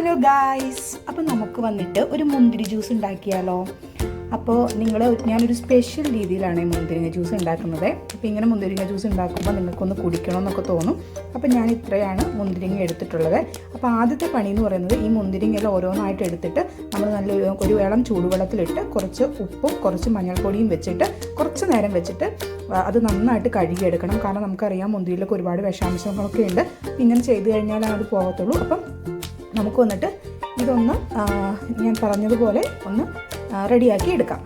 Hello guys, അപ്പോൾ നമുക്ക് വന്നിട്ട് ഒരു മുന്തിരി ജ്യൂസ് ഉണ്ടാക്കിയാലോ? അപ്പോൾ ഞാനൊരു സ്പെഷ്യൽ രീതിയിലാണ് ഈ മുന്തിരിങ്ങ ജ്യൂസ് ഉണ്ടാക്കുന്നത്. അപ്പോൾ ഇങ്ങനെ മുന്തിരിങ്ങ ജ്യൂസ് ഉണ്ടാക്കുമ്പോൾ നിങ്ങൾക്കൊന്ന് കുടിക്കണമെന്നൊക്കെ തോന്നും. അപ്പോൾ ഞാൻ ഇത്രയാണ് മുന്തിരിങ്ങ എടുത്തിട്ടുള്ളത്. അപ്പോൾ ആദ്യത്തെ പണി എന്ന് പറയുന്നത് ഈ മുന്തിരിങ്ങയെല്ലാം ഓരോന്നായിട്ട് എടുത്തിട്ട് നമ്മൾ ഒരു ഇളം ചൂടുവെള്ളത്തിലിട്ട് കുറച്ച് ഉപ്പും കുറച്ച് മഞ്ഞൾപ്പൊടിയും വെച്ചിട്ട് കുറച്ച് നേരം വെച്ചിട്ട് അത് നന്നായിട്ട് കഴുകിയെടുക്കണം. കാരണം നമുക്കറിയാം മുന്തിരിയിലൊക്കെ ഒരുപാട് വിഷാംശങ്ങളൊക്കെ ഉണ്ട്. ഇങ്ങനെ ചെയ്ത് കഴിഞ്ഞാലാണ് അത് പോകത്തുള്ളൂ. അപ്പം നമുക്ക് വന്നിട്ട് ഇതൊന്ന് ഞാൻ പറഞ്ഞതുപോലെ ഒന്ന് റെഡിയാക്കി എടുക്കാം.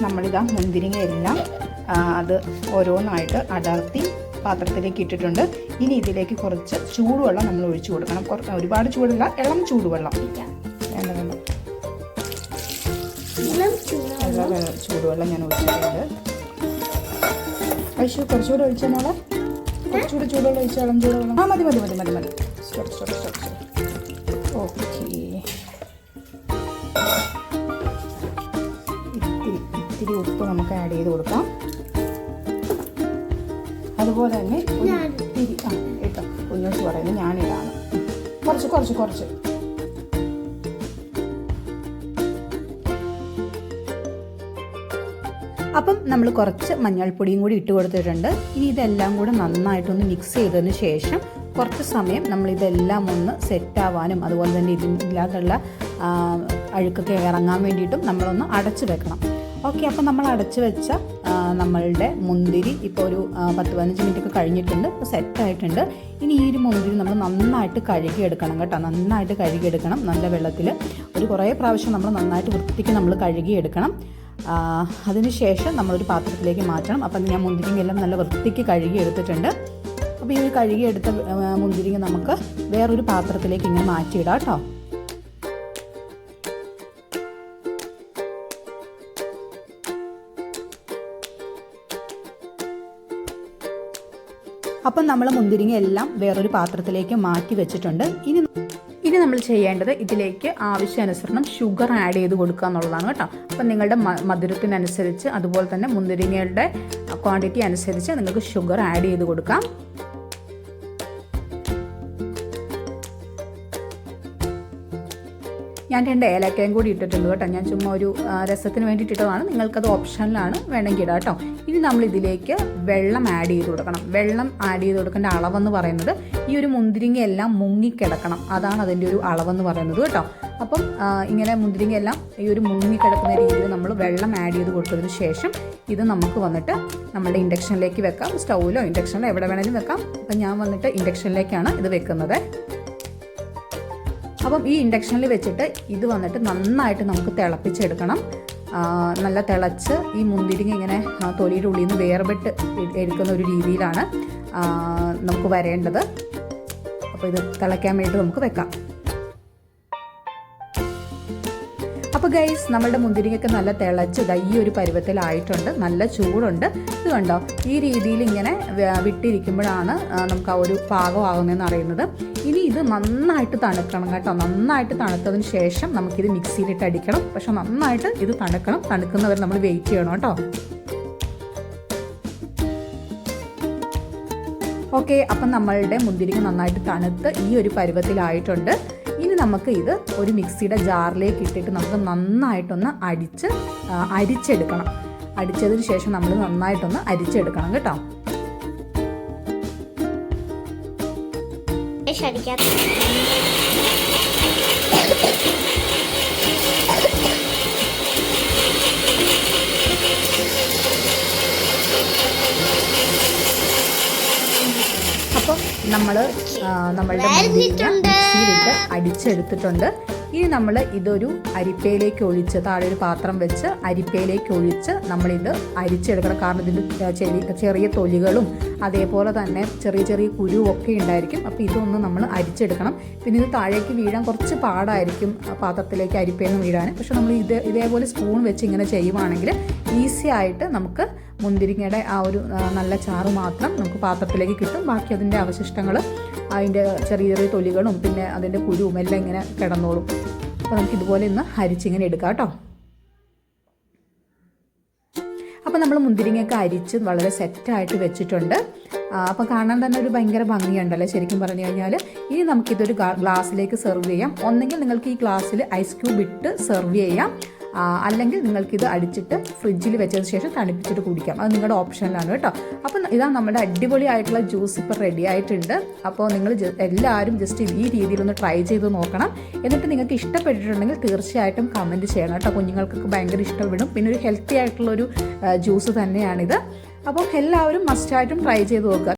നമ്മളിതാ മുന്തിരിങ്ങ എല്ലാം അത് ഓരോന്നായിട്ട് അടർത്തി പാത്രത്തിലേക്ക് ഇട്ടിട്ടുണ്ട്. ഇനി ഇതിലേക്ക് കുറച്ച് ചൂടുവെള്ളം നമ്മൾ ഒഴിച്ചു കൊടുക്കണം. ഒരുപാട് ചൂടില്ല, ഇളം ചൂടുവെള്ളം ചൂടുവെള്ളം ഞാൻ ഒഴിച്ചിട്ടുണ്ട്. ഐശു കുറച്ചുകൂടെ ഒഴിച്ചാൽ മോളെ, കുറച്ചുകൂടെ ചൂടുവെള്ളം ഒഴിച്ചാൽ ഇളം ചൂടുവെള്ളം. മതി മതി മതി മതി മതി. ഓക്കെ, ഇത്തിരി ഉപ്പ് നമുക്ക് ആഡ് ചെയ്ത് കൊടുക്കാം. അതുപോലെ തന്നെ ഇത്തിരി കേട്ടോ കുഞ്ഞൂസ് പറയുന്നത് ഞാനിടാണ്. കുറച്ച് കുറച്ച് കുറച്ച് അപ്പം നമ്മൾ കുറച്ച് മഞ്ഞൾപ്പൊടിയും കൂടി ഇട്ട് കൊടുത്തിട്ടുണ്ട്. ഇനി ഇതെല്ലാം കൂടെ നന്നായിട്ടൊന്ന് മിക്സ് ചെയ്തതിന് ശേഷം കുറച്ച് സമയം നമ്മളിതെല്ലാം ഒന്ന് സെറ്റാവാനും അതുപോലെ തന്നെ ഇതില്ലാതുള്ള അഴുക്കൊക്കെ ഇറങ്ങാൻ വേണ്ടിയിട്ടും നമ്മളൊന്ന് അടച്ചു വെക്കണം. ഓക്കെ, അപ്പം നമ്മൾ അടച്ചു വെച്ച നമ്മളുടെ മുന്തിരി ഇപ്പോൾ ഒരു 10-15 മിനിറ്റ് ഒക്കെ കഴിഞ്ഞിട്ടുണ്ട്, ഇപ്പോൾ സെറ്റായിട്ടുണ്ട്. ഇനി ഈ ഒരു മുന്തിരി നമ്മൾ നന്നായിട്ട് കഴുകിയെടുക്കണം കേട്ടോ. നന്നായിട്ട് കഴുകിയെടുക്കണം നല്ല വെള്ളത്തിൽ. കുറേ പ്രാവശ്യം നമ്മൾ നന്നായിട്ട് വൃത്തിക്ക് നമ്മൾ കഴുകിയെടുക്കണം. അതിനുശേഷം നമ്മളൊരു പാത്രത്തിലേക്ക് മാറ്റണം. അപ്പം ഞാൻ മുന്തിരിങ്ങയെല്ലാം നല്ല വൃത്തിക്ക് കഴുകിയെടുത്തിട്ടുണ്ട്. അപ്പോൾ ഈ കഴുകിയെടുത്ത മുന്തിരിങ്ങ നമുക്ക് വേറൊരു പാത്രത്തിലേക്ക് ഇങ്ങനെ മാറ്റിയിടാം കേട്ടോ. അപ്പം നമ്മൾ മുന്തിരിങ്ങ എല്ലാം വേറൊരു പാത്രത്തിലേക്ക് മാറ്റി വെച്ചിട്ടുണ്ട്. ഇനി നമ്മൾ ചെയ്യേണ്ടത് ഇതിലേക്ക് ആവശ്യാനുസരണം ഷുഗർ ആഡ് ചെയ്ത് കൊടുക്കുക എന്നുള്ളതാണ് കേട്ടോ. അപ്പം നിങ്ങളുടെ മധുരത്തിനനുസരിച്ച് അതുപോലെ തന്നെ മുന്തിരിങ്ങയുടെ ക്വാണ്ടിറ്റി അനുസരിച്ച് നിങ്ങൾക്ക് ഷുഗർ ആഡ് ചെയ്ത് കൊടുക്കാം. ഞാൻ 2 ഏലക്കയും കൂടി ഇട്ടിട്ടുണ്ട് കേട്ടോ. ഞാൻ ചുമ്മാ ഒരു രസത്തിന് വേണ്ടി ഇട്ടതാണ്. നിങ്ങൾക്കത് ഓപ്ഷനിലാണ്, വേണമെങ്കിൽ ഇടാം കേട്ടോ. ഇനി നമ്മൾ ഇതിലേക്ക് വെള്ളം ആഡ് ചെയ്ത് കൊടുക്കണം. വെള്ളം ആഡ് ചെയ്ത് കൊടുക്കേണ്ട അളവെന്ന് പറയുന്നത് ഈ ഒരു മുന്തിരിങ്ങ എല്ലാം മുങ്ങിക്കിടക്കണം. അതാണ് അതിൻ്റെ ഒരു അളവെന്ന് പറയുന്നത് കേട്ടോ. അപ്പം ഇങ്ങനെ മുന്തിരിങ്ങ എല്ലാം ഈ ഒരു മുങ്ങിക്കിടക്കുന്ന രീതിയിൽ നമ്മൾ വെള്ളം ആഡ് ചെയ്ത് കൊടുത്തതിന് ശേഷം ഇത് നമുക്ക് വന്നിട്ട് നമ്മുടെ ഇൻഡക്ഷനിലേക്ക് വെക്കാം. സ്റ്റൗവിലോ ഇൻഡക്ഷനിലോ എവിടെ വേണമെങ്കിലും വെക്കാം. അപ്പം ഞാൻ വന്നിട്ട് ഇൻഡക്ഷനിലേക്കാണ് ഇത് വെക്കുന്നത്. അപ്പം ഈ ഇൻഡക്ഷനിൽ വെച്ചിട്ട് ഇത് വന്നിട്ട് നന്നായിട്ട് നമുക്ക് തിളപ്പിച്ചെടുക്കണം. നല്ല തിളച്ച് ഈ മുന്തിരിങ്ങ ഇങ്ങനെ തൊലിയുടെ ഉള്ളിൽ നിന്ന് വേർപെട്ട് എടുക്കുന്ന ഒരു രീതിയിലാണ് നമുക്ക് വരേണ്ടത്. അപ്പോൾ ഇത് തിളയ്ക്കാൻ വേണ്ടി നമുക്ക് വെക്കാം. അപ്പോൾ ഗൈസ്, നമ്മളുടെ മുന്തിരിങ്ങയൊക്കെ നല്ല തിളച്ച് ഈ ഒരു പരുവത്തിലായിട്ടുണ്ട്. നല്ല ചൂടുണ്ട്. ഇത് കണ്ടോ, ഈ രീതിയിൽ ഇങ്ങനെ വിട്ടിരിക്കുമ്പോഴാണ് നമുക്ക് ആ ഒരു പാകമാകുന്നതെന്ന് അറിയുന്നത്. ഇനി ഇത് നന്നായിട്ട് തണുക്കണം കേട്ടോ. നന്നായിട്ട് തണുത്തതിന് ശേഷം നമുക്കിത് മിക്സിയിലിട്ട് അടിക്കണം. പക്ഷെ നന്നായിട്ട് ഇത് തണുക്കണം. തണുക്കുന്നവരെ നമ്മൾ വെയിറ്റ് ചെയ്യണം കേട്ടോ. ഓക്കെ, അപ്പം നമ്മളുടെ മുന്തിരിങ്ങ നന്നായിട്ട് തണുത്ത് ഈ ഒരു പരുവത്തിലായിട്ടുണ്ട്. ഇനി നമുക്ക് ഇത് ഒരു മിക്സിയുടെ ജാറിലേക്ക് ഇട്ടിട്ട് നമുക്ക് നന്നായിട്ടൊന്ന് അരിച്ചെടുക്കണം. അടിച്ചതിന് ശേഷം നമ്മൾ നന്നായിട്ടൊന്ന് അരിച്ചെടുക്കണം കേട്ടോ. അപ്പം നമ്മളുടെ മിക്സിയിലിട്ട് അടിച്ചെടുത്തിട്ടുണ്ട്. ഇനി നമ്മൾ ഇതൊരു അരിപ്പയിലേക്ക് ഒഴിച്ച്, താഴെ ഒരു പാത്രം വെച്ച് അരിപ്പയിലേക്ക് ഒഴിച്ച് നമ്മളിത് അരിച്ചെടുക്കണം. കാരണം ഇതിൻ്റെ ചെറിയ തൊലികളും അതേപോലെ തന്നെ ചെറിയ ചെറിയ കുരുവൊക്കെ ഉണ്ടായിരിക്കും. അപ്പോൾ ഇതൊന്ന് നമ്മൾ അരിച്ചെടുക്കണം. പിന്നെ ഇത് താഴേക്ക് വീഴാൻ കുറച്ച് പാടായിരിക്കും പാത്രത്തിലേക്ക് അരിപ്പയിൽ നിന്ന് വീഴാൻ. പക്ഷെ നമ്മൾ ഇതേപോലെ സ്പൂൺ വെച്ച് ഇങ്ങനെ ചെയ്യുവാണെങ്കിൽ ഈസി ആയിട്ട് നമുക്ക് മുന്തിരിങ്ങയുടെ ആ ഒരു നല്ല ചാറ് മാത്രം നമുക്ക് പാത്രത്തിലേക്ക് കിട്ടും. ബാക്കി അതിൻ്റെ അവശിഷ്ടങ്ങൾ, അതിൻ്റെ ചെറിയ ചെറിയ തൊലികളും പിന്നെ അതിൻ്റെ കുരുവും എല്ലാം ഇങ്ങനെ കിടന്നോളും. അപ്പോൾ നമുക്ക് ഇതുപോലെ ഒന്ന് അരിച്ചിങ്ങനെ എടുക്കാം കേട്ടോ. അപ്പോൾ നമ്മൾ മുന്തിരിങ്ങയൊക്കെ അരിച്ച് വളരെ സെറ്റായിട്ട് വെച്ചിട്ടുണ്ട്. അപ്പോൾ കാണാൻ തന്നെ ഒരു ഭയങ്കര ഭംഗിയുണ്ടല്ലോ ശരിക്കും പറഞ്ഞു കഴിഞ്ഞാൽ. ഇനി നമുക്കിതൊരു ഗ്ലാസ്സിലേക്ക് സെർവ് ചെയ്യാം. ഒന്നെങ്കിൽ നിങ്ങൾക്ക് ഈ ഗ്ലാസ്സിൽ ഐസ് ക്യൂബ് ഇട്ട് സെർവ് ചെയ്യാം, അല്ലെങ്കിൽ നിങ്ങൾക്കിത് അടിച്ചിട്ട് ഫ്രിഡ്ജിൽ വെച്ചതിന് ശേഷം തണുപ്പിച്ചിട്ട് കുടിക്കാം. അത് നിങ്ങളുടെ ഓപ്ഷനിലാണ് കേട്ടോ. അപ്പോൾ ഇതാ നമ്മുടെ അടിപൊളിയായിട്ടുള്ള ജ്യൂസ് ഇപ്പോൾ റെഡി ആയിട്ടുണ്ട്. അപ്പോൾ നിങ്ങൾ എല്ലാവരും ജസ്റ്റ് ഈ രീതിയിലൊന്ന് ട്രൈ ചെയ്ത് നോക്കണം. എന്നിട്ട് നിങ്ങൾക്ക് ഇഷ്ടപ്പെട്ടിട്ടുണ്ടെങ്കിൽ തീർച്ചയായിട്ടും കമൻറ്റ് ചെയ്യണം കേട്ടോ. കുഞ്ഞുങ്ങൾക്കൊക്കെ ഭയങ്കര ഇഷ്ടപ്പെടും. പിന്നെ ഒരു ഹെൽത്തി ആയിട്ടുള്ളൊരു ജ്യൂസ് തന്നെയാണിത്. അപ്പോൾ എല്ലാവരും മസ്റ്റായിട്ടും ട്രൈ ചെയ്ത് നോക്കുക.